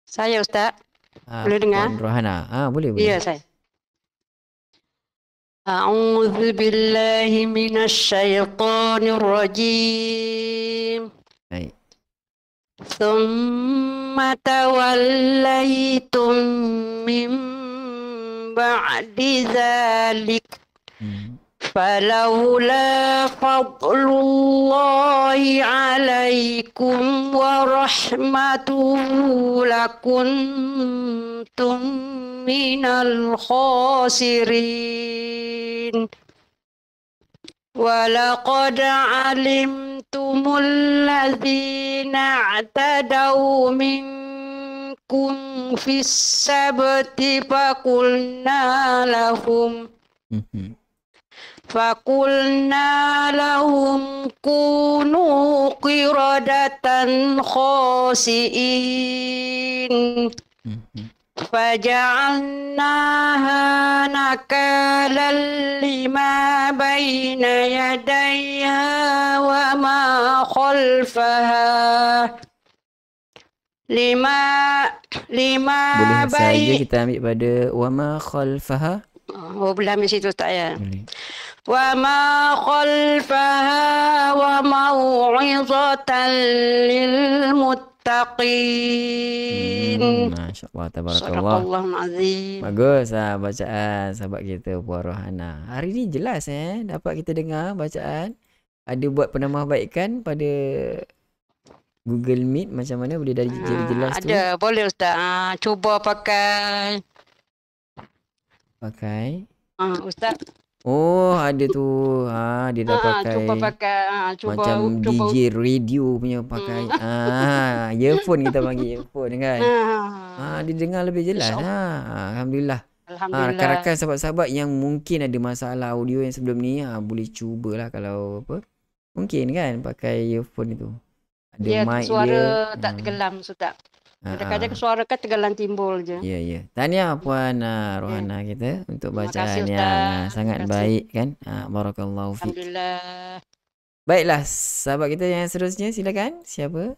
Saya Ustaz. Boleh dengar? Puan Rohana. Boleh. Iya, saya. A'udzu billahi minasyaitonir rajim. Baik. Tsumma tawallaytum min ba'di dzalik. Falawla fadlullahi alaikum wa rahmatuhu lakuntum minal khasirin. Walaqad alimtumul ladzina i'tadaw minkum fis sabti faqulna lahum kunu qiradatan khasi'in. Faja'alnaha nakalan lima baina yadayha wa ma khalfaha. Lima boleh saja kita ambil pada wa ma khalfaha. Boleh ambil situ tak ya? Boleh. Wa ma khalfaha wa mau'izatan lil muttaqin. Masya-Allah, tabarakallah. Astagfirullahalazim. Bagus bacaan sahabat kita Puan Rohana. Hari ni jelas dapat kita dengar bacaan. Ada buat penambahbaikan pada Google Meet macam mana boleh dari jelas tu? Ada, boleh Ustaz. Cuba pakai. Ustaz. Ada tu. Dia dah pakai. Cuba pakai. Macam DJ radio punya pakai. Earphone kita panggil earphone kan. Dia dengar lebih jelas. Alhamdulillah. Rakan-rakan sahabat-sahabat yang mungkin ada masalah audio yang sebelum ni, boleh cubalah kalau apa. Mungkin kan pakai earphone itu. Ada mic suara dia. Tak tenggelam Ustaz. Kadang-kadang suara kan tenggelam timbul je. Ya. Tahniah Puan Rohana kita untuk bacaan yang sangat baik kan. Barakallahu fiik. Alhamdulillah. Baiklah, sahabat kita yang seterusnya silakan. Siapa?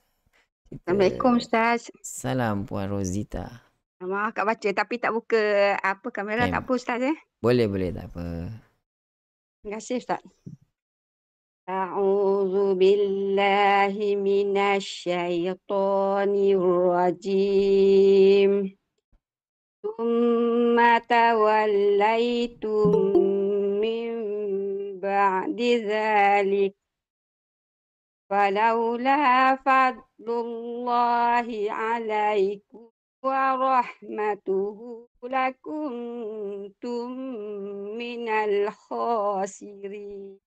Assalamualaikum Ustaz. Salam Puan Rozita. Maaf Kak baca tapi tak buka apa kamera Okay. tak apa Ustaz ya. Boleh, tak apa. Terima kasih Ustaz. A'udzu billahi minasyaitonir rajim. Tsumma tawallaitum min ba'di dzalik. Falaula fadlullahi 'alaikum wa rahmatuhu lakuntum minal khasirin.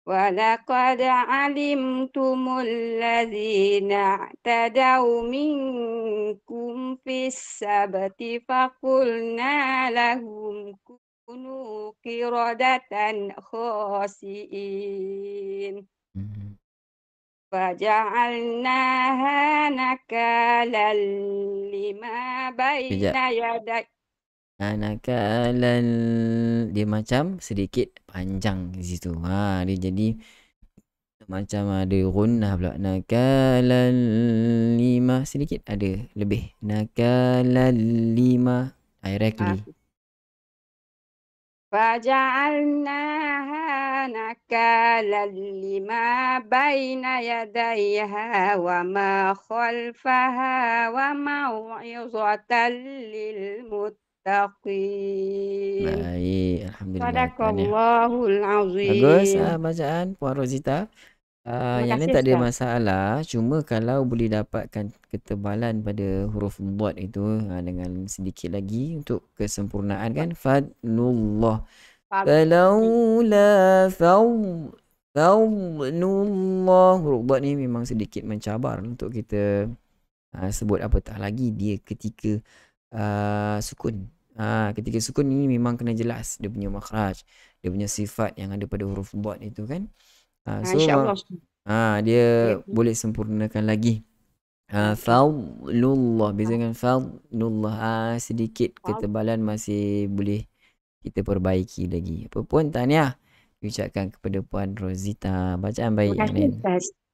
ولقد علمتم الذين اعتدوا منكم في السبت فقلنا لهم كونوا قردة خاسئين فجعلناها نكالا لما بين يدي. Nakalan, dia macam sedikit panjang di situ. Dia jadi macam ada gunnah pula. Nakalan lima, sedikit ada lebih. Nakalan lima directly. Faja'alnaha nakalan lima baina yadayha wa ma khalfaha wa mau'izatan lil muttaqin. Baik, alhamdulillah. Sadaqallahul azim. Bagus bacaan Puan Rosita. Yang ni tak ada masalah. Cuma kalau boleh dapatkan ketebalan pada huruf dad itu dengan sedikit lagi untuk kesempurnaan kan. Fadlullah. Falaula fadlullah. Huruf dad ni memang sedikit mencabar untuk kita sebut apatah lagi dia ketika sukun. Ketika sukun ini memang kena jelas dia punya makhraj, dia punya sifat yang ada pada huruf dad itu kan. So dia boleh sempurnakan lagi. Fadlullah beza dengan fadlullah, sedikit ketebalan masih boleh kita perbaiki lagi. Apa pun tahniah diucapkan kepada Puan Rosita. Bacaan baik yang lain.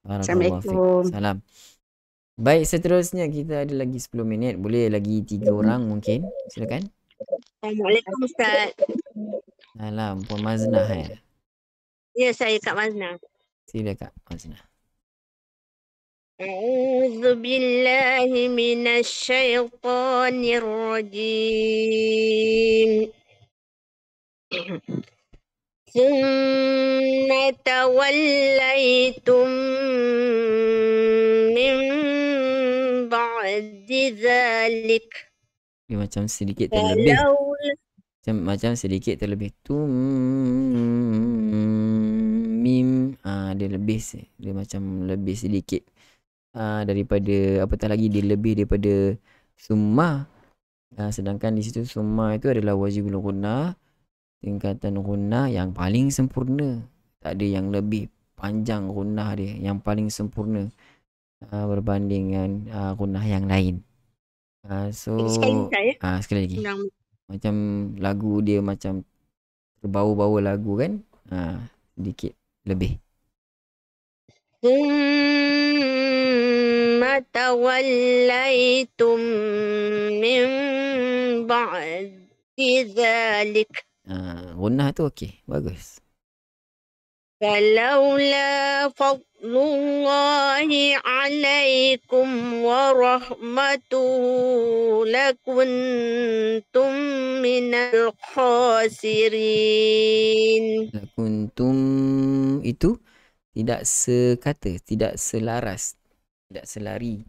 Assalamualaikum. Salam. Baik, seterusnya kita ada lagi 10 minit. Boleh lagi 3 orang mungkin. Silakan. Assalamualaikum Ustaz. Salam. Puan Maznah ya? Ya, saya Kak Maznah. Sila Kak Maznah. A'udzu billahi minasyaitonir rajim. Tsumma tawallaitum min ba'di dzalik. Dia macam sedikit terlebih. Macam sedikit terlebih. Mim. Dia lebih. Dia macam lebih sedikit. Daripada apatah lagi dia lebih daripada summa. Sedangkan di situ summa itu adalah wajibul gunnah. Tingkatan gunnah yang paling sempurna. Tak ada yang lebih panjang gunnah dia. Yang paling sempurna. Berbanding dengan gunnah yang lain. Sekali lagi. Macam lagu dia macam berbau-bau lagu kan. Sedikit lebih. Tsumma tawallaitum min ba'di dzalik. Gunnah tu okey. Bagus. Falaula fadlullahi 'alaikum wa rahmatuhu lakuntum minal khasirin. Lakuntum itu tidak sekata, tidak selaras, tidak selari,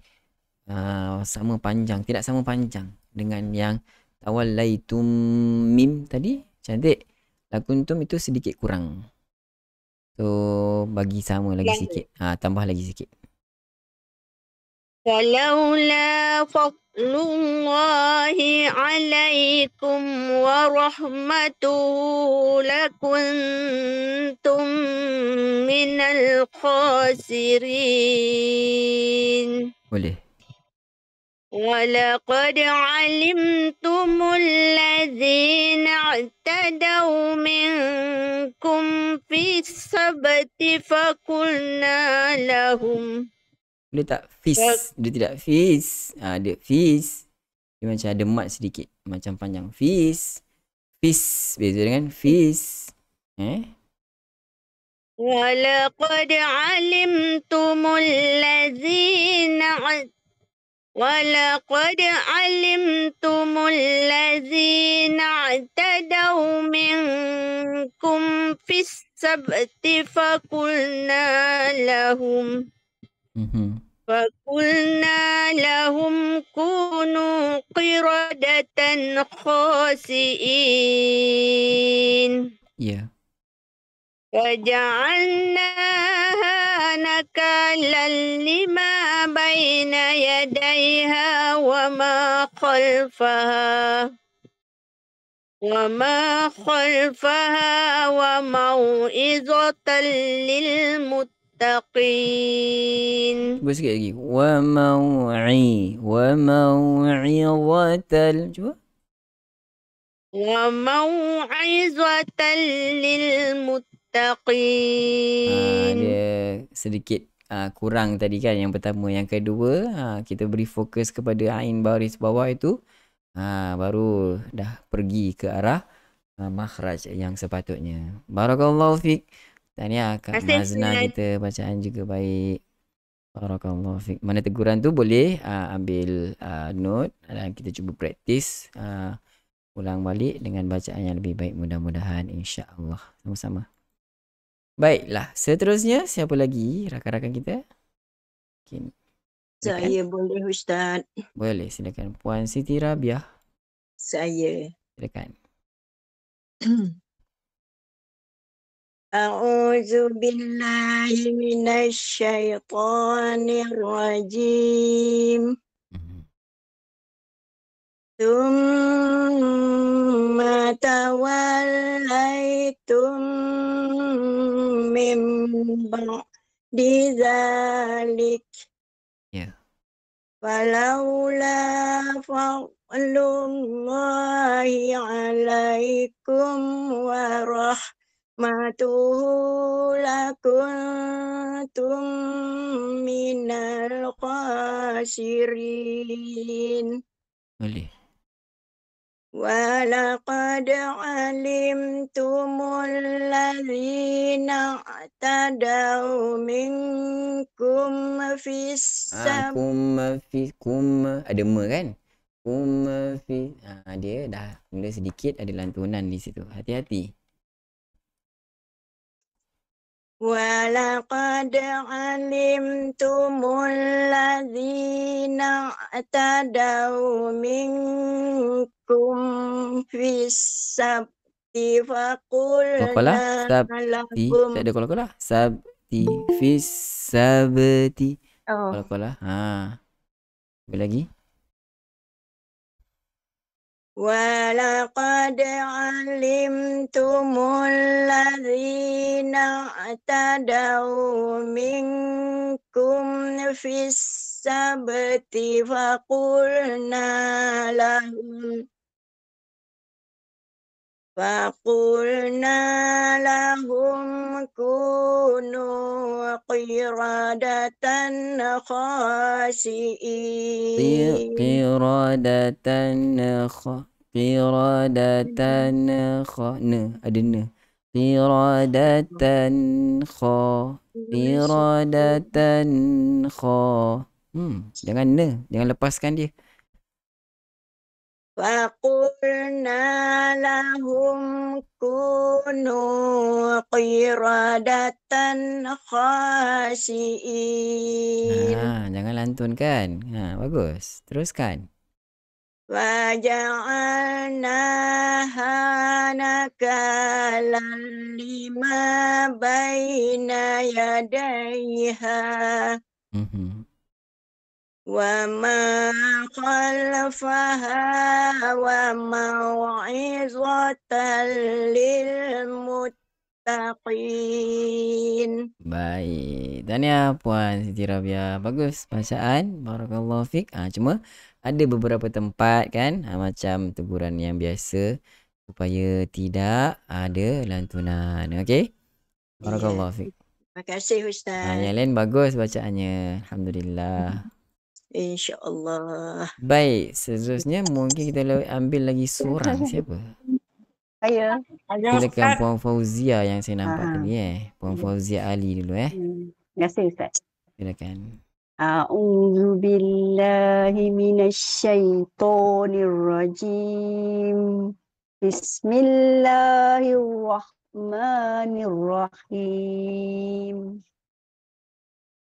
sama panjang, tidak sama panjang dengan yang tawallaitum mim tadi. Cantik. Lakuntum itu sedikit kurang. So bagi sama lagi sikit. Tambah lagi sikit. Falaula fadlullahi 'alaikum wa rahmatuhu lakuntum minal khasirin. Boleh. ولقد علمتم الذين اعتدوا منكم في السبت فقلنا لهم Boleh tak? Fis. Dia tidak fis. Dia fis. Dia macam ada mat sedikit. Macam panjang. Fis. Fis. Beza dengan fis. ولقد علمتم الذين اعتدوا منكم في السبت فقلنا لهم كونوا قردة خاسئين. فجعلناها نكالا لما بين يديها وما خلفها وموعظة للمتقين. Cuba sikit lagi. وموعظة. Cuba. وموعظة للمتقين. Dia sedikit kurang tadi kan yang pertama. Yang kedua kita beri fokus kepada ain baris bawah itu, baru dah pergi ke arah makhraj yang sepatutnya. Barakallahu fiik. Tahniah Kak Mazna, kita bacaan juga baik. Barakallahu fiik. Mana teguran tu boleh ambil note dan kita cuba praktis ulang balik dengan bacaan yang lebih baik, mudah-mudahan, insya-Allah, sama-sama. Baiklah, seterusnya siapa lagi rakan-rakan kita? Okay. Saya boleh Ustaz. Boleh, silakan Puan Siti Rabiah. Saya. Silakan. A'udzu billahi minasy syaithanir rajim. Tsumma tawallaitum min ba'di dzalik. Falaula fadlullahi 'alaikum wa rahmatuhu lakuntum minal khasirin. Boleh. Walaqad alimtumul ladzina i'tadaw minkum fis kum ada ma kan? Kum fi dia dah mula sedikit ada lantunan di situ. Hati-hati. Walaqad alimtumul ladzina i'tadaw minkum fis sabti faqulna lahum. Tak ada kola-kola. Sabti fis sabti. Kola-kola. Apa lagi? Walaqad alimtumul ladzina i'tadaw minkum fis sabti faqulna lahum kunu qiradatan khasi'in. Ada ne. Jangan ne, jangan lepaskan dia. Faqulna lahum kunu qiradatan khasi'in. Jangan lantunkan. Bagus. Teruskan. Waja'alnaha nakalan lima baina yadayha wa ma khalfaha wa mau'izatan lil muttaqin. Baik. Tahniah Puan Siti Rabiah. Bagus bacaan. Barakallahu fiik. Cuma ada beberapa tempat kan macam teguran yang biasa supaya tidak ada lantunan. Okey? Barakallahu fiik. Terima kasih Ustaz. Yang lain bagus bacaannya. Alhamdulillah. InsyaAllah. Baik, seterusnya mungkin kita ambil lagi seorang. Siapa? Saya. Silakan Puan Fauzia yang saya nampak tadi Puan Fauzia Ali dulu Terima kasih Ustaz. Silakan. A'udzu billahi minasyaitonir rajim. Bismillahirrahmanirrahim.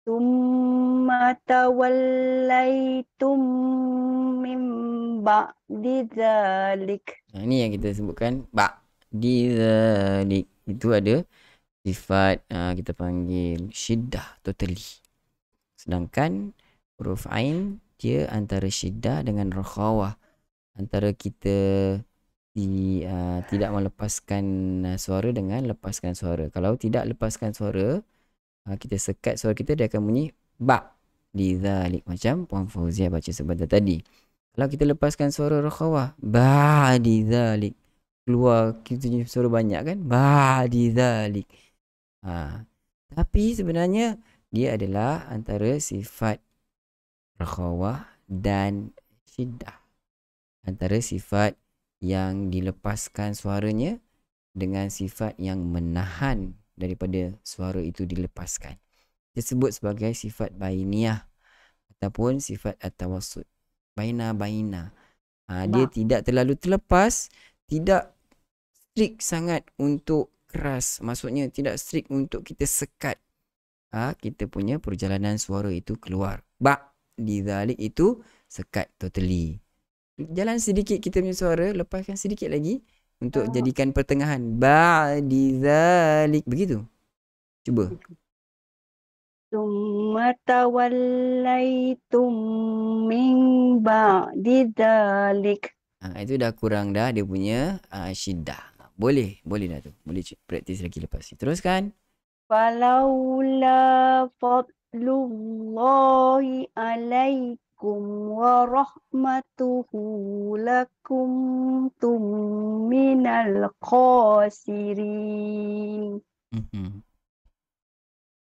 Tsumma tawallaitum min ba'di dzalik. Ini yang kita sebutkan ba'di dzalik. Itu ada sifat kita panggil syiddah totally. Sedangkan huruf ain dia antara syiddah dengan rakhawah. Antara kita tidak melepaskan suara dengan lepaskan suara. Kalau tidak lepaskan suara, kita sekat suara kita, dia akan bunyi ba di zalik, macam Puan Fauzia baca sebentar tadi. Kalau kita lepaskan suara rakhawah, ba di zalik, keluar kita punya suara banyak kan, ba di zalik. Tapi sebenarnya dia adalah antara sifat rakhawah dan syiddah, antara sifat yang dilepaskan suaranya dengan sifat yang menahan daripada suara itu dilepaskan. Disebut sebagai sifat bainiyah ataupun sifat at-tawassut. Baina. Dia tidak terlalu terlepas, tidak strict sangat untuk keras. Maksudnya tidak strict untuk kita sekat kita punya perjalanan suara itu keluar. Di zalik itu sekat totally. Jalan sedikit kita punya suara, lepaskan sedikit lagi untuk jadikan pertengahan. Ba'di zalik. Begitu. Cuba. Tsumma tawallaitum min ba'di dzalik. Itu dah kurang dah dia punya syiddah. Boleh dah tu. Boleh praktis lagi lepas ni. Teruskan. Falaula fadlullahi alaikum wa rahmatuhu lakuntum minal khasirin.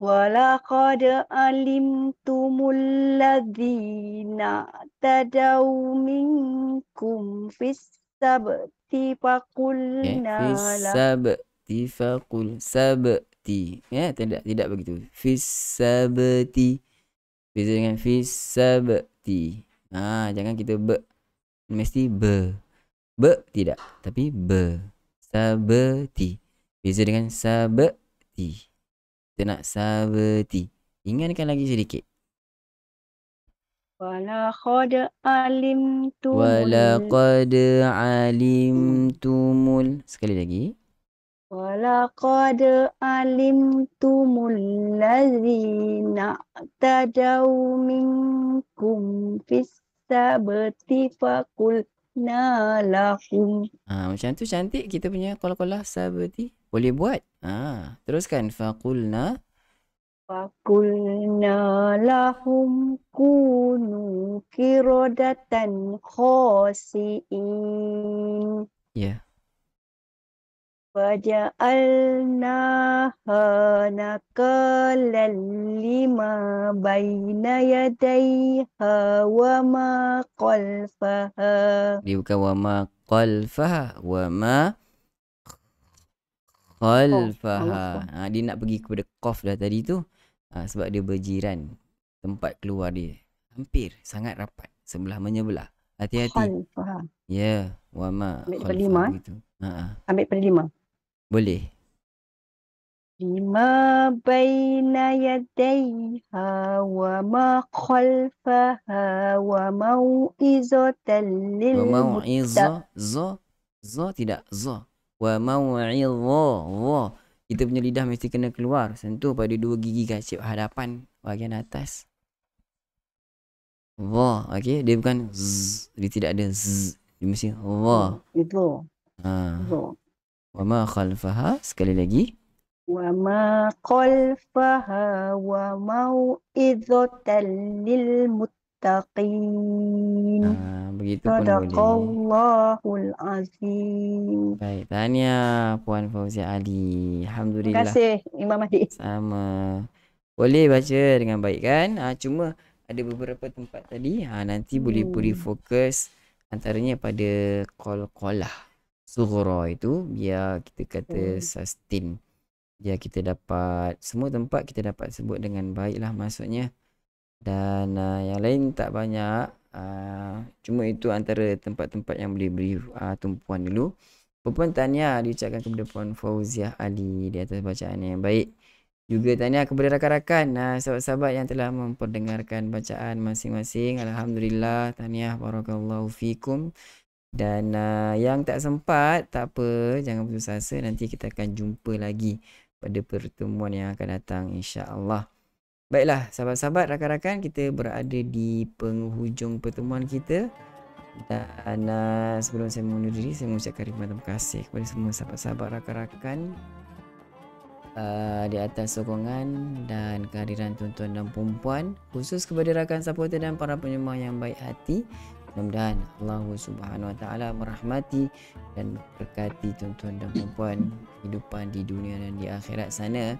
Walaqad alimtumul ladzina tadaw minkum fis sabti faqulna sabti. Tidak begitu. Fis sabti. Beza dengan fis sabti. Jangan kita mesti tidak, tapi sabti. Beza dengan sabti. Kita nak sabti. Ingatkan lagi sedikit. Walaqad alimtumul. Sekali lagi. Walaqad alimtumul ladzina tadaw minkum fis sabti faqulna lahum. Macam tu cantik kita punya qala-qala sabti. Boleh buat. Teruskan. Faqulna lahum kunu qiradatan khasi'in. Ya. Faja'alnaha nakalan lima baina yadayha wa ma khalfaha. Dia bukan wa ma khalfaha, wa ma khalfaha. Dia nak pergi kepada qaf dah tadi tu. Sebab dia berjiran, tempat keluar dia hampir sangat rapat, sebelah menyebelah. Hati-hati. Khalfaha. Ya, wa ma khalfaha gitu. Ambil pada 5. Boleh. Lima baina yadayha wa ma khalfaha wa mau'izatan lil za tidak za. Wa mau'izah. Kita punya lidah mesti kena keluar, sentuh pada 2 gigi kacip hadapan bahagian atas. Wa, okey, dia bukan z, dia tidak ada z. Dia mesti wa. Itu. Wa ma khalfaha, sekali lagi. Wa ma khalfaha wa mau'izatan lil muttaqin. Begitu pun boleh. Sadaqallahul azim. Baik, tahniah Puan Fauzia Ali. Terima Alhamdulillah. kasih Imam Mahdi. Sama. Boleh baca dengan baik kan? Cuma ada beberapa tempat tadi nanti boleh beri fokus antaranya pada qalqalah sughra itu, biar kita kata sustain. Biar kita dapat semua tempat kita dapat sebut dengan baik lah maksudnya. Dan yang lain tak banyak. Cuma itu antara tempat-tempat yang boleh beri tumpuan dulu. Pun tahniah diucapkan kepada Puan Fauziah Ali di atas bacaan yang baik. Juga tahniah kepada rakan-rakan sahabat-sahabat yang telah memperdengarkan bacaan masing-masing. Alhamdulillah, tahniah, barakallahu fikum. Dan yang tak sempat, tak apa, jangan putus asa. Nanti kita akan jumpa lagi pada pertemuan yang akan datang, insya-Allah. Baiklah, sahabat-sahabat, rakan-rakan, kita berada di penghujung pertemuan kita. Dan sebelum saya mengundur diri, saya mengucapkan ribuan terima kasih kepada semua sahabat-sahabat, rakan-rakan di atas sokongan dan kehadiran tuan-tuan dan puan-puan, khusus kepada rakan supporter dan para penyembah yang baik hati. Mudah-mudahan Allah Subhanahu Wa Taala merahmati dan berkati tuan-tuan dan puan-puan kehidupan di dunia dan di akhirat sana.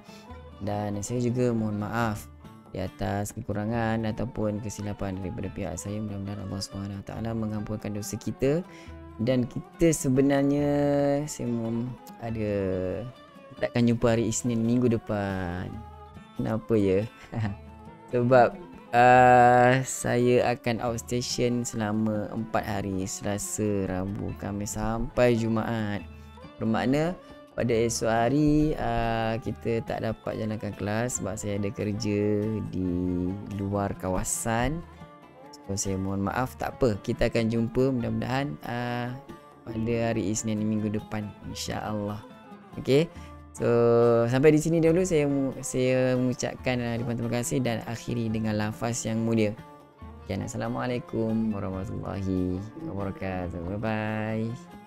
Dan saya juga mohon maaf di atas kekurangan ataupun kesilapan daripada pihak saya. Mudah-mudahan Allah Subhanahu Wa Taala mengampunkan dosa kita. Dan kita sebenarnya saya ada takkan jumpa hari Isnin minggu depan. Kenapa ya? Sebab saya akan outstation selama 4 hari, Selasa, Rabu, Khamis sampai Jumaat. Bermakna pada esok hari kita tak dapat jalankan kelas sebab saya ada kerja di luar kawasan. So saya mohon maaf, tak apa. Kita akan jumpa mudah-mudahan pada hari Isnin minggu depan, insya-Allah. Okey. So sampai di sini dahulu saya mengucapkan ribuan terima kasih dan akhiri dengan lafaz yang mulia. Assalamualaikum warahmatullahi wabarakatuh. Bye bye.